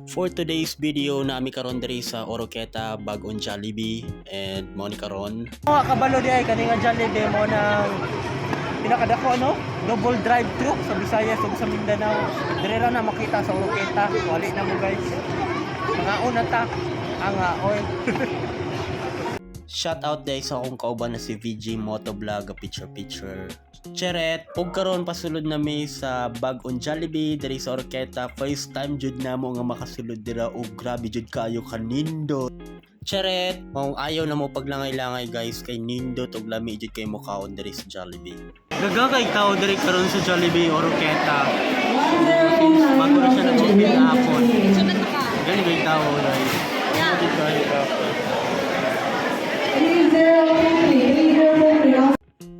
For today's video nami karon diri sa Oroqueta bag-on Jollibee and mo ni karon. Mga kabalo di ay kaninga Jollibee mo ng pinakadako no, double drive-thru sa Visayas ug sa Mindanao. Dire ra na makita sa Oroqueta. Wali na mo guys. Mga una ta ang oil. Shout out day sa akong kauban na si VG Motovlog picture. Cheret, ug karon pasulod nami sa bag-on Jollibee diri sa Oroqueta. First time jud namo nga makasulod dira ug grabe jud kayo kanindo. Cheret, mong ayaw na mo paglangay-langay guys kay nindot ug lami jud kay mo kaon diri sa Jollibee. Gagagay tao diri karon sa Jollibee Oroqueta. Bago na siya nag-open hapon. Gagagay tao guys.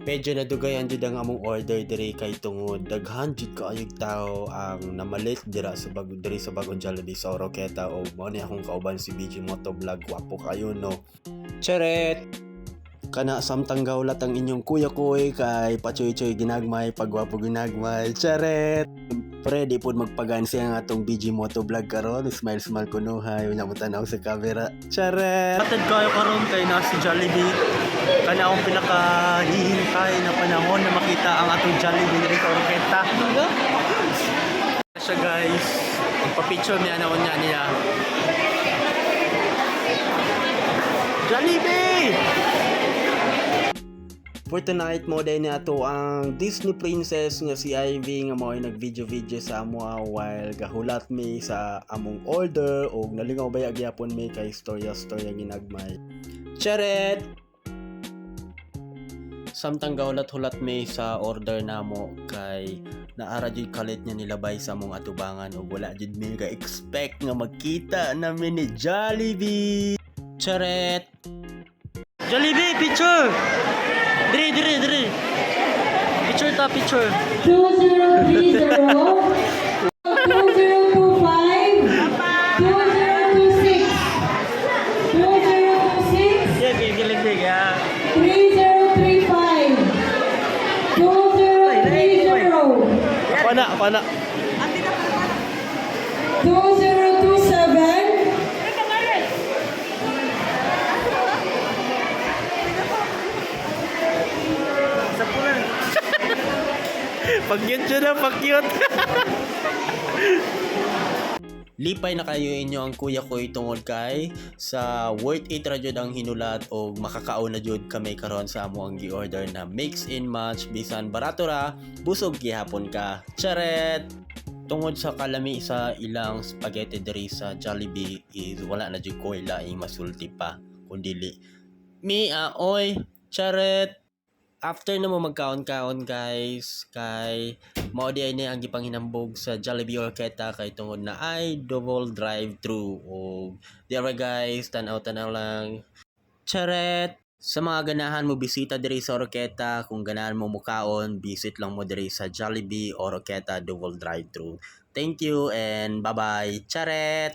Medyo nadugayan jud ang among order diri kay tungod daghan jud kaayog tao ang namalit dira sa bag-on Jollibee sa Oroqueta o mao ni akong kauban si BG Motovlog. Wapo kayo no. Cheret. Kana samtang gawlat ang inyong kuya-kuy kay pachoy-choy ginagmay pagwapo ginagmay. Cheret. Pre, di po magpagan siya nga atong BG Motovlog karon. Smile kunuhay unya mo tanaw sa camera. Cheret. Atad kayo karon kay nasa Jollibee. Kana akong pinakahihintay na panahon na makita ang atong Jollibee diri sa Oroqueta. Siya guys, magpa-picture niya na niya. Jollibee! For tonight mo din ato ang Disney princess nga si Ivy nga mao ay nag-video sa amo while gahulat mi sa among order og nalingaw ba gyapon mi kay storya ginagmay. Cheret! Samtang gaulat-hulat mi sa order namo kay naara jud kalit niya nilabay sa among atubangan ug wala jud mi ga-expect nga magkita namin ni Jollibee. Cheret! Jollibee picture! Diri. Picture. 2030 2025 2026 2026 Yeah, gilig ya. 3035 2030 Pana. 2027 Pag-cute siya na, pag-cute. Lipay na kayo inyo ang kuya ko tungod kay sa worth it ra jud ang hinulat o makakaon na jud kami karon sa amo ang gi-order na mix and match bisan barato ra busog gihapon ka. Charet! Tungod sa kalami sa ilang spaghetti diri sa Jollibee is wala na jud ko laing masulti pa kundili mi oy charet. After na mo magkaon-kaon guys, kay mao di ay ni ang gipanghinambog sa Jollibee Oroqueta kay tungod na ay double drive-thru o diara guys, tanaw lang. Charet! Sa mga ganahan mo bisita diri sa Oroqueta, kung ganahan mo mukaon, visit lang mo diri sa Jollibee Oroqueta double drive-thru. Thank you and bye-bye. Charet!